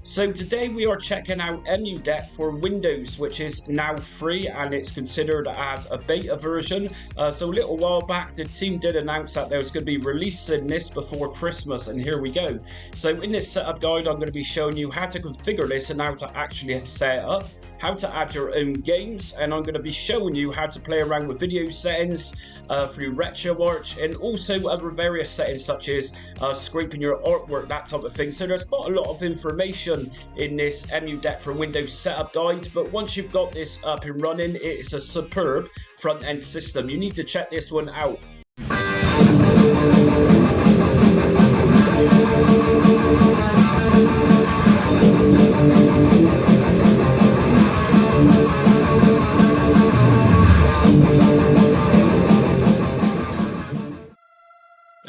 So today we are checking out EmuDeck for Windows, which is now free and it's considered as a beta version. So a little while back the team did announce that there was going to be releasing this before Christmas, and here we go. So in this setup guide I'm going to be showing you how to configure this and how to actually set it up, how to add your own games, and I'm going to be showing you how to play around with video settings through RetroArch and also other various settings such as scraping your artwork, that type of thing. So there's quite a lot of information in this EmuDeck for Windows setup guide, but once you've got this up and running, it's a superb front-end system. You need to check this one out.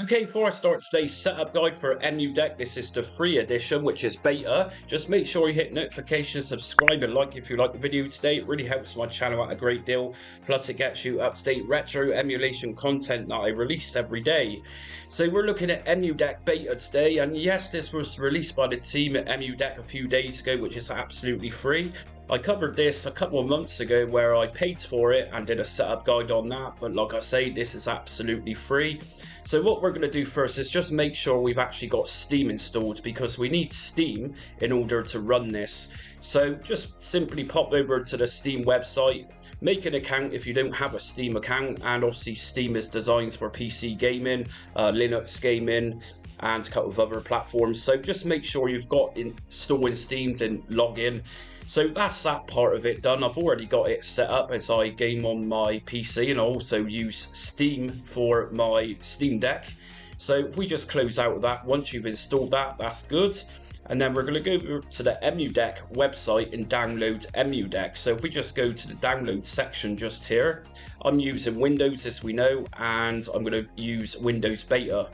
Okay, before I start today's setup guide for EmuDeck, this is the free edition, which is beta. Just make sure you hit notifications, subscribe and like if you like the video today. It really helps my channel out a great deal. Plus it gets you up-to-date retro emulation content that I release every day. So we're looking at EmuDeck beta today, and yes, this was released by the team at EmuDeck a few days ago, which is absolutely free. I covered this a couple of months ago where I paid for it and did a setup guide on that, but like I say, this is absolutely free. So what we're going to do first is just make sure we've actually got Steam installed, because we need Steam in order to run this. So just simply pop over to the Steam website, make an account if you don't have a Steam account, and obviously Steam is designed for PC gaming, Linux gaming, and a couple of other platforms. So just make sure you've got installing Steam and log in. So that's that part of it done. I've already got it set up as I game on my PC, and I also use Steam for my Steam Deck. So if we just close out of that, once you've installed that, that's good. And then we're going to go over to the EmuDeck website and download EmuDeck. So if we just go to the download section just here, I'm using Windows as we know, and I'm going to use Windows Beta.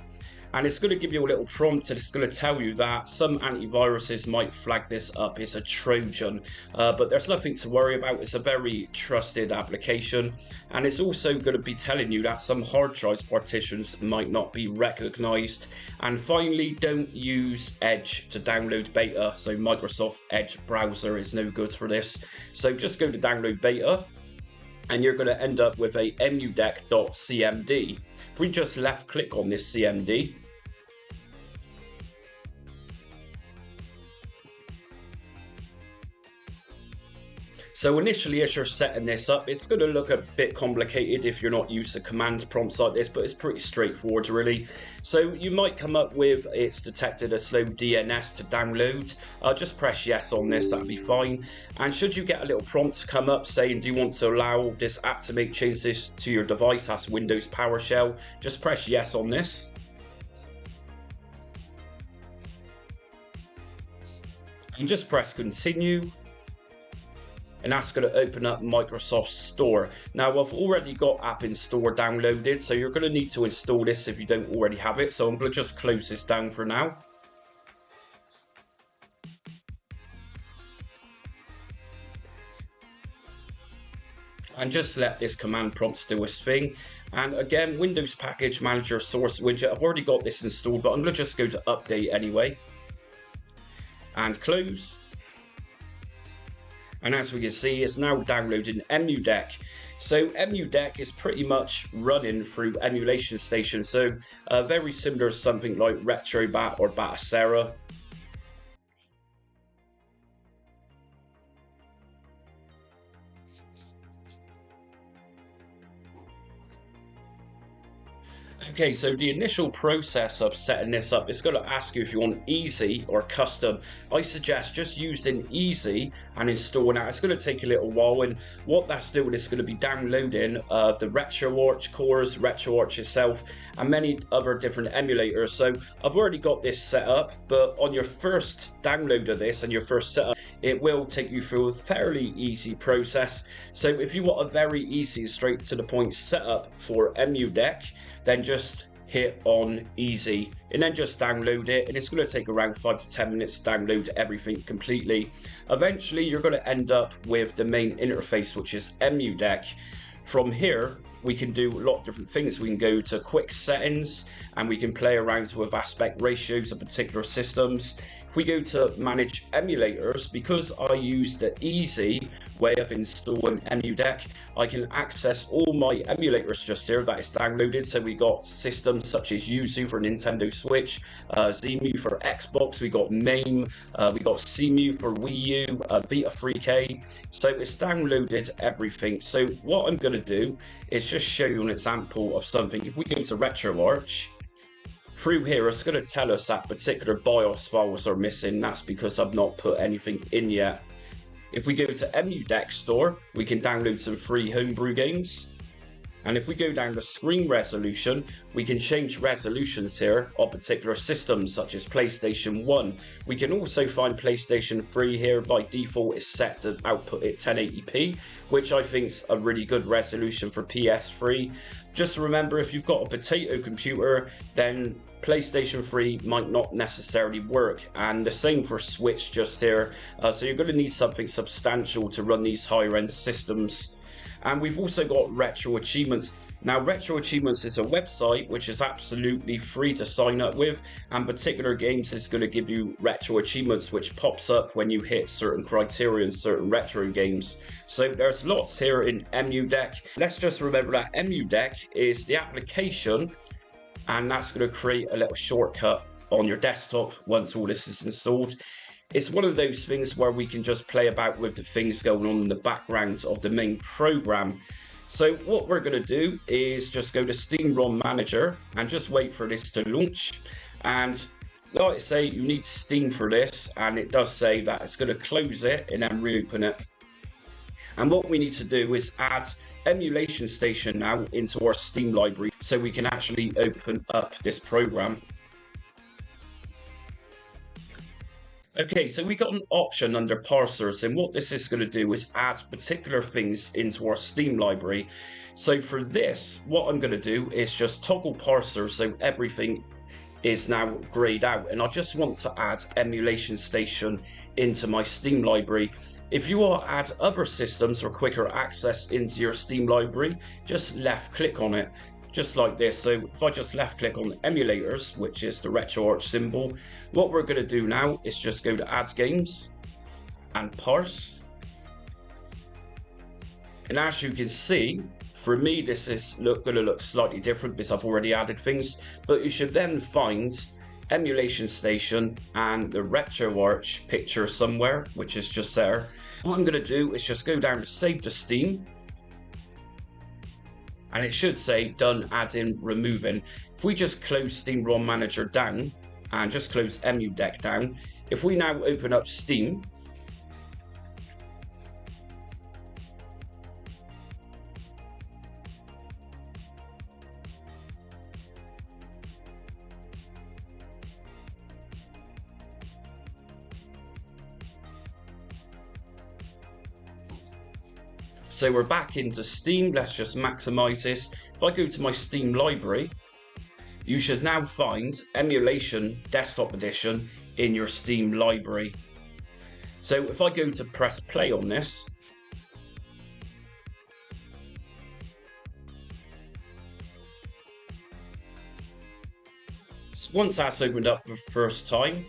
And it's going to give you a little prompt, and it's going to tell you that some antiviruses might flag this up. It's a Trojan, but there's nothing to worry about. It's a very trusted application, and it's also going to be telling you that some hard drive partitions might not be recognized. And finally, don't use Edge to download beta. So Microsoft Edge browser is no good for this. So just go to download beta, and you're going to end up with a emudeck.cmd. If we just left click on this CMD, so initially as you're setting this up, it's going to look a bit complicated if you're not used to command prompts like this, but it's pretty straightforward really. So you might come up with it's detected a slow DNS to download. Just press yes on this, that'll be fine. And should you get a little prompt come up saying do you want to allow this app to make changes to your device, that's Windows PowerShell, just press yes on this. And just press continue. And that's going to open up Microsoft Store. Now I've already got App in Store downloaded, so you're going to need to install this if you don't already have it. So I'm going to just close this down for now. And just let this command prompt do its thing. And again, Windows Package Manager Source Widget, I've already got this installed, but I'm going to just go to Update anyway. And close. And as we can see, it's now downloading EmuDeck. So EmuDeck is pretty much running through Emulationstation. So very similar to something like RetroBat or Batacera. Okay, so the initial process of setting this up is going to ask you if you want easy or custom. I suggest just using easy and installing that. It's going to take a little while, and what that's doing is going to be downloading the RetroArch cores, RetroArch itself, and many other different emulators. So I've already got this set up, but on your first download of this and your first setup, it will take you through a fairly easy process. So if you want a very easy, straight to the point setup for EmuDeck, then just hit on easy and then just download it, and it's going to take around 5 to 10 minutes to download everything completely. Eventually you're going to end up with the main interface, which is EmuDeck. From here we can do a lot of different things. We can go to quick settings and we can play around with aspect ratios of particular systems. If If we go to manage emulators, because I use the easy way of installing EmuDeck, I can access all my emulators just here that is downloaded. So we got systems such as Yuzu for Nintendo Switch, Zemu for Xbox, we got MAME, we got Cemu for Wii U, Beta 3K. So it's downloaded everything. So what I'm going to do is just show you an example of something. If we go to RetroArch, through here, it's going to tell us that particular BIOS files are missing. That's because I've not put anything in yet. If we go to EmuDeck Store, we can download some free homebrew games. And if we go down to screen resolution, we can change resolutions here on particular systems such as PlayStation 1. We can also find PlayStation 3 here. By default is set to output at 1080p, which I think is a really good resolution for PS3. Just remember, if you've got a potato computer, then PlayStation 3 might not necessarily work, and the same for Switch just here. So you're going to need something substantial to run these higher end systems. And we've also got Retro Achievements. Now, Retro Achievements is a website which is absolutely free to sign up with, and particular games is going to give you Retro Achievements, which pops up when you hit certain criteria in certain retro games. So there's lots here in EmuDeck. Let's just remember that EmuDeck is the application, and that's going to create a little shortcut on your desktop once all this is installed. It's one of those things where we can just play about with the things going on in the background of the main program. So what we're going to do is just go to Steam ROM Manager and just wait for this to launch. And like I say, you need Steam for this, and it does say that it's going to close it and then reopen it. And what we need to do is add Emulation Station now into our Steam library so we can actually open up this program. Okay, so we got an option under parsers, and what this is going to do is add particular things into our Steam library. So for this, what I'm going to do is just toggle parser so everything is now grayed out, and I just want to add Emulation Station into my Steam library. If you want to add other systems for quicker access into your Steam library, just left click on it. Just like this. So if I just left click on emulators, which is the RetroArch symbol, what we're going to do now is just go to add games and parse. And as you can see, for me this is going to look slightly different because I've already added things, but you should then find Emulation Station and the RetroArch picture somewhere, which is just there. What I'm going to do is just go down to Save to Steam, and it should say done adding removing. If we just close Steam ROM Manager down and just close EmuDeck down, if we now open up Steam, so we're back into Steam. Let's just maximize this. If I go to my Steam library, you should now find Emulation Desktop Edition in your Steam library. So if I go to press play on this, once that's opened up for the first time,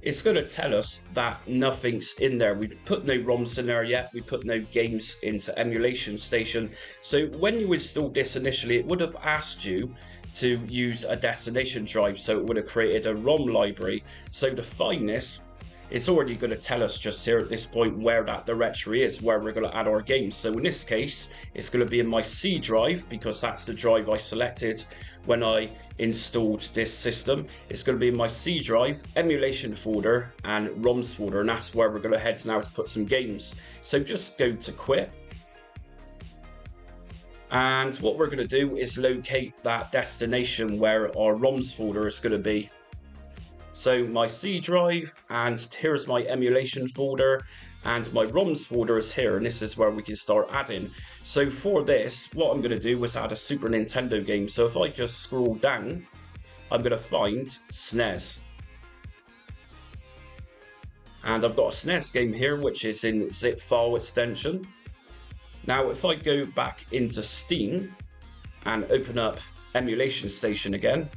it's going to tell us that nothing's in there. We put no ROMs in there yet. We put no games into Emulation Station. So when you installed this initially, it would have asked you to use a destination drive. So it would have created a ROM library. So to find this, it's already going to tell us just here at this point where that directory is, where we're going to add our games. So in this case, it's going to be in my C drive because that's the drive I selected when I installed this system. It's going to be in my C drive, emulation folder and ROMs folder, and that's where we're going to head now to put some games. So just go to quit, and what we're going to do is locate that destination where our ROMs folder is going to be. So my C drive, and here's my emulation folder, and my ROMs folder is here, and this is where we can start adding. So for this, what I'm going to do is add a Super Nintendo game. So if I just scroll down, I'm going to find SNES. And I've got a SNES game here, which is in zip file extension. Now, if I go back into Steam and open up Emulation Station again,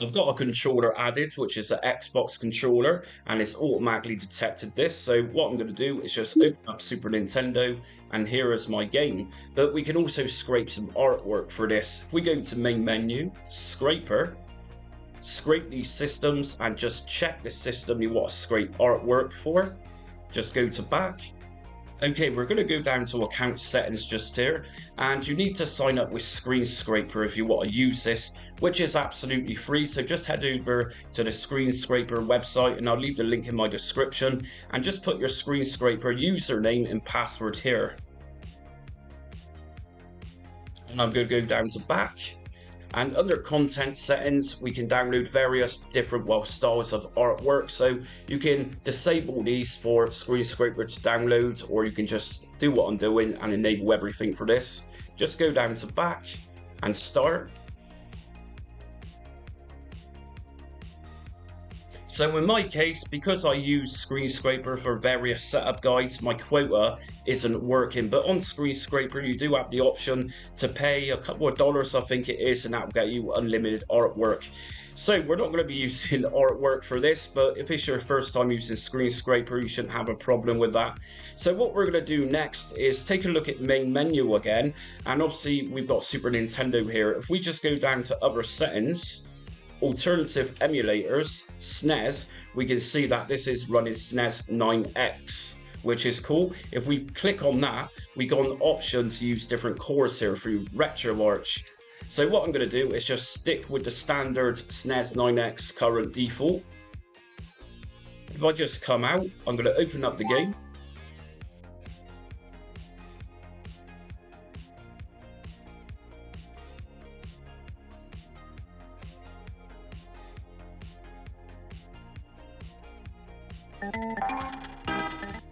I've got a controller added, which is an Xbox controller, and it's automatically detected this. So what I'm going to do is just open up Super Nintendo, and here is my game. But we can also scrape some artwork for this. If we go to main menu, scraper, scrape these systems, and just check the system you want to scrape artwork for. Just go to back. Okay, we're going to go down to account settings just here, and you need to sign up with Screen Scraper if you want to use this, which is absolutely free. So just head over to the Screen Scraper website, and I'll leave the link in my description, and just put your Screen Scraper username and password here. And I'm going to go down to back. And under content settings, we can download various different styles of artwork. So you can disable these for Screen Scraper to download, or you can just do what I'm doing and enable everything for this. Just go down to back and start. So in my case, because I use Screen Scraper for various setup guides, my quota isn't working. But on Screen Scraper, you do have the option to pay a couple of dollars, I think it is, and that will get you unlimited artwork. So we're not going to be using artwork for this, but if it's your first time using Screen Scraper, you shouldn't have a problem with that. So what we're going to do next is take a look at main menu again, and obviously we've got Super Nintendo here. If we just go down to other settings, alternative emulators, SNES, we can see that this is running SNES 9X, which is cool. If we click on that, we got an option to use different cores here through RetroArch. So what I'm going to do is just stick with the standard SNES 9X current default. If I just come out, I'm going to open up the game.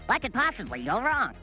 What could possibly go wrong?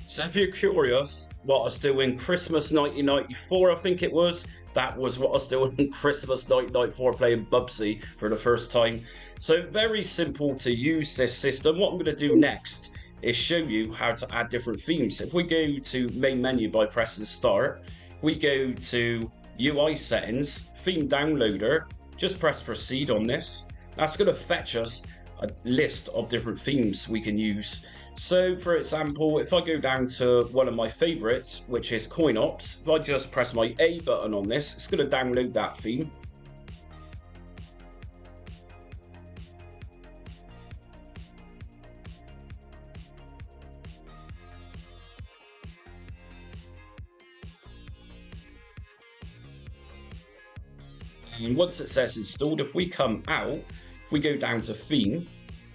So if you're curious what I was doing Christmas 1994, I think it was, that was what I was doing Christmas 1994, playing Bubsy for the first time. So very simple to use this system. What I'm going to do next is show you how to add different themes. If we go to main menu by pressing start, we go to UI settings, theme downloader, just press proceed on this. That's going to fetch us a list of different themes we can use. So for example, if I go down to one of my favorites, which is Coin Ops, if I just press my A button on this, it's going to download that theme. And once it says installed, if we come out, if we go down to theme,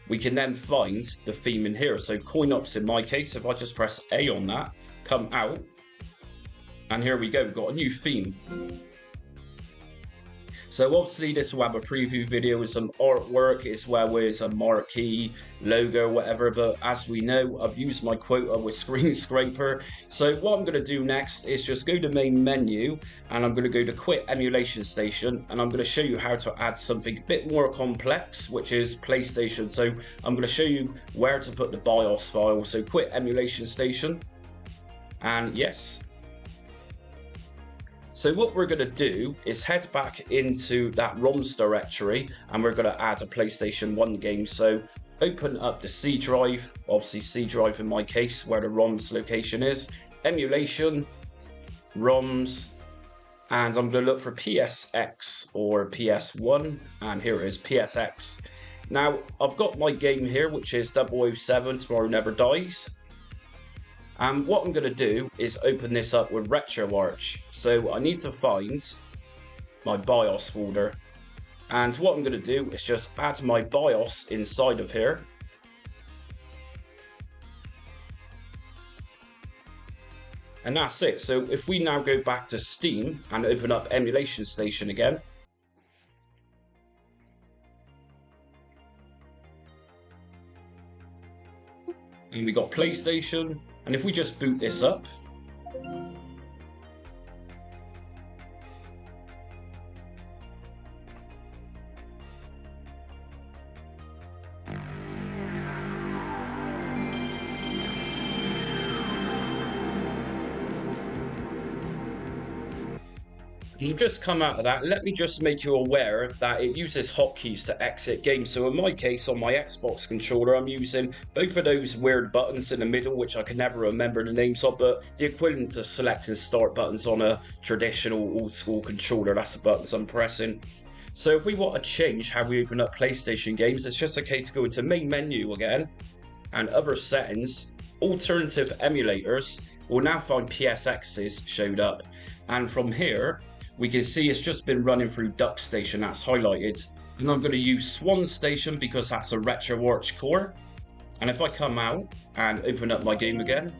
we can then find the theme in here. So Coin Ops in my case, if I just press A on that, come out, and here we go, we've got a new theme. So obviously this will have a preview video with some artwork as well as a marquee, logo, whatever, but as we know, I've used my quota with Screen Scraper. So what I'm going to do next is just go to main menu, and I'm going to go to quit Emulation Station, and I'm going to show you how to add something a bit more complex, which is PlayStation. So I'm going to show you where to put the BIOS file. So quit Emulation Station, and yes. So what we're going to do is head back into that ROMs directory, and we're going to add a PlayStation 1 game. So open up the C drive, obviously C drive in my case, where the ROMs location is, emulation, ROMs, and I'm going to look for PSX or PS1, and here it is, PSX. Now I've got my game here, which is 007 Tomorrow Never Dies. And what I'm going to do is open this up with RetroArch. So I need to find my BIOS folder. And what I'm going to do is just add my BIOS inside of here. And that's it. So if we now go back to Steam and open up Emulation Station again. And we got PlayStation. And if we just boot this up, you've just come out of that. Let me just make you aware that it uses hotkeys to exit games. So in my case, on my Xbox controller, I'm using both of those weird buttons in the middle, which I can never remember the names of, but the equivalent to select and start buttons on a traditional old school controller. That's the buttons I'm pressing. So if we want to change how we open up PlayStation games, it's just a case of going to main menu again and other settings, alternative emulators. We'll now find PSX's showed up. And from here, we can see it's just been running through DuckStation, that's highlighted. And I'm going to use Swan Station because that's a RetroArch core. And if I come out and open up my game again,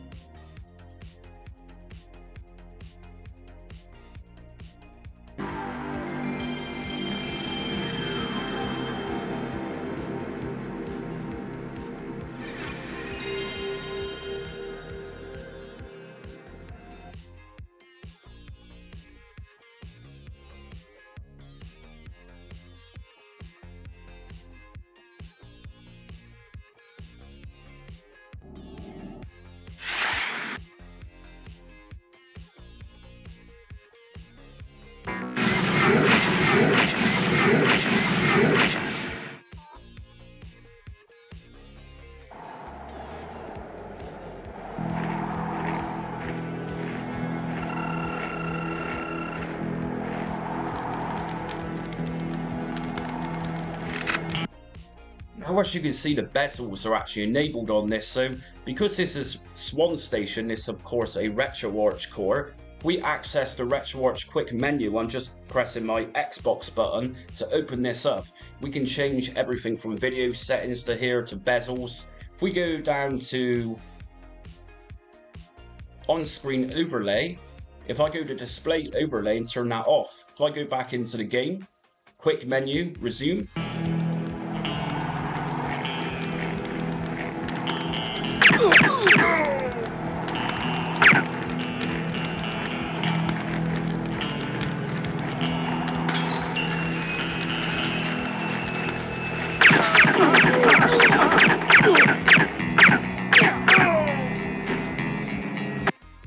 now as you can see, the bezels are actually enabled on this. So because this is Swan Station, it's of course a RetroArch core. If we access the RetroArch quick menu, I'm just pressing my Xbox button to open this up. We can change everything from video settings to here to bezels. If we go down to on-screen overlay, if I go to display overlay and turn that off, if I go back into the game, quick menu, resume.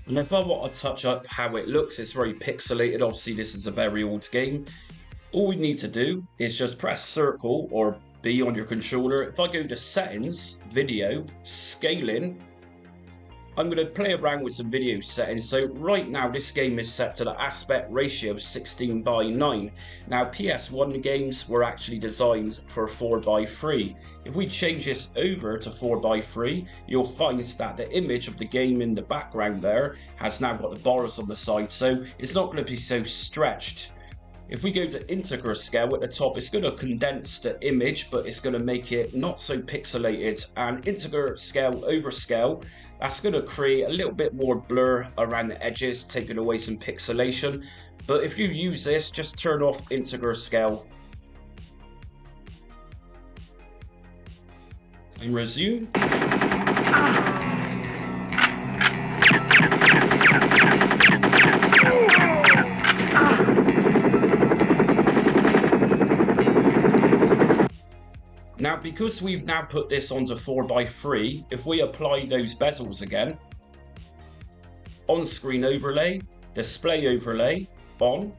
And if I want to touch up how it looks, it's very pixelated. Obviously, this is a very old game. All we need to do is just press circle or B on your controller. If I go to settings, video, scaling, I'm going to play around with some video settings. So right now this game is set to the aspect ratio of 16:9. Now PS1 games were actually designed for 4:3. If we change this over to 4:3, you'll find that the image of the game in the background there has now got the bars on the side, so it's not going to be so stretched. If we go to integer scale at the top, it's going to condense the image, but it's going to make it not so pixelated. And integer scale over scale, that's going to create a little bit more blur around the edges, taking away some pixelation. But if you use this, just turn off integer scale and resume. Now, because we've now put this onto 4x3, if we apply those bezels again, on-screen overlay, display overlay, on.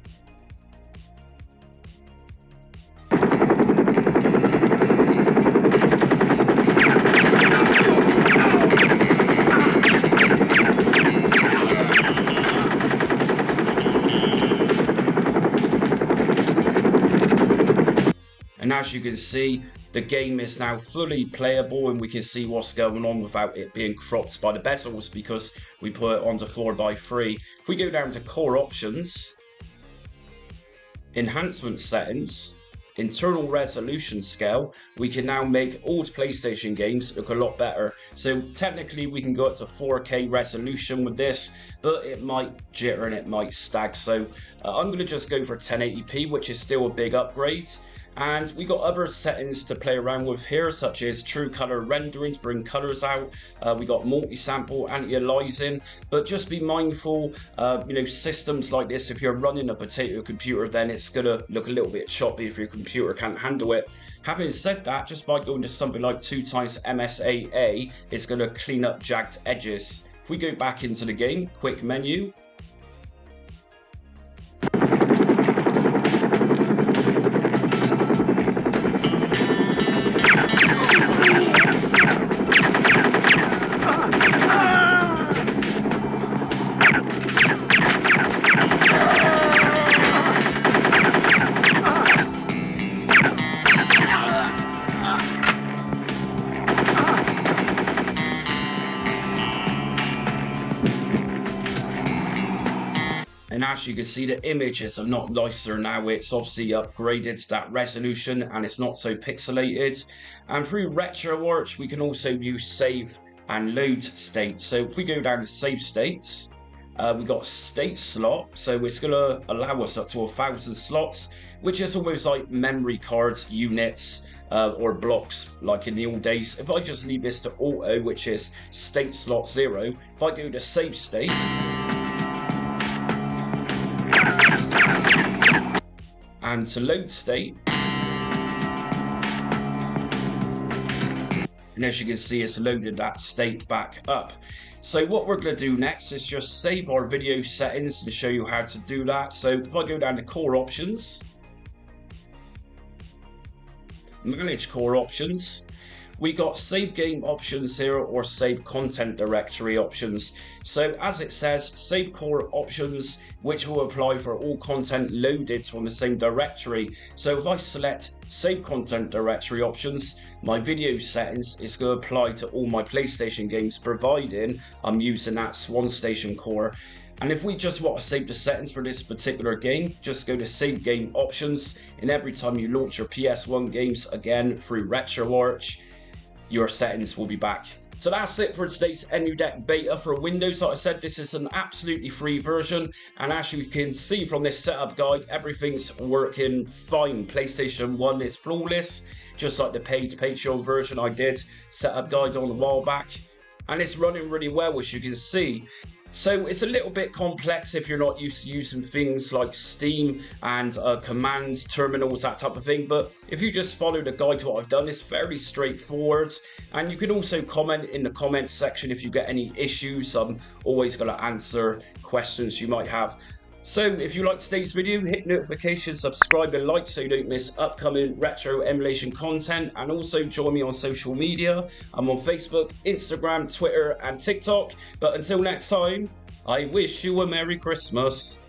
And as you can see, the game is now fully playable and we can see what's going on without it being cropped by the bezels because we put it onto 4x3. If we go down to core options, enhancement settings, internal resolution scale, we can now make old PlayStation games look a lot better. So technically we can go up to 4K resolution with this, but it might jitter and it might stag. So I'm going to just go for 1080p, which is still a big upgrade. And we got other settings to play around with here, such as true color rendering to bring colors out. We got multi-sample, anti-aliasing, but just be mindful, systems like this, if you're running a potato computer, then it's gonna look a little bit choppy if your computer can't handle it. Having said that, just by going to something like 2x MSAA, it's gonna clean up jagged edges. If we go back into the game, quick menu, and as you can see, the images are not nicer now. It's obviously upgraded to that resolution and it's not so pixelated. And through RetroArch, we can also use save and load states. So if we go down to save states, we got state slot. So it's going to allow us up to 1,000 slots, which is almost like memory cards, units, or blocks like in the old days. If I just leave this to auto, which is state slot 0, if I go to save state, and to load state, and as you can see, it's loaded that state back up. So what we're going to do next is just save our video settings to show you how to do that. So if I go down to core options, manage core options, we got save game options here or save content directory options. So as it says, save core options, which will apply for all content loaded from the same directory. So if I select save content directory options, my video settings is going to apply to all my PlayStation games, providing I'm using that Swan Station core. And if we just want to save the settings for this particular game, just go to save game options, and every time you launch your PS1 games again through RetroArch, your settings will be back. So that's it for today's EmuDeck beta for Windows. Like I said, this is an absolutely free version, and as you can see from this setup guide, everything's working fine. PlayStation 1 is flawless, just like the paid Patreon version I did setup guide on a while back, and it's running really well, as you can see. So it's a little bit complex if you're not used to using things like Steam and command terminals, that type of thing. But if you just follow the guide to what I've done, it's very straightforward. And you can also comment in the comments section if you get any issues. I'm always going to answer questions you might have. So if you liked today's video, hit notifications, subscribe and like so you don't miss upcoming retro emulation content, and also join me on social media. I'm on Facebook, Instagram, Twitter and TikTok. But until next time, I wish you a Merry Christmas.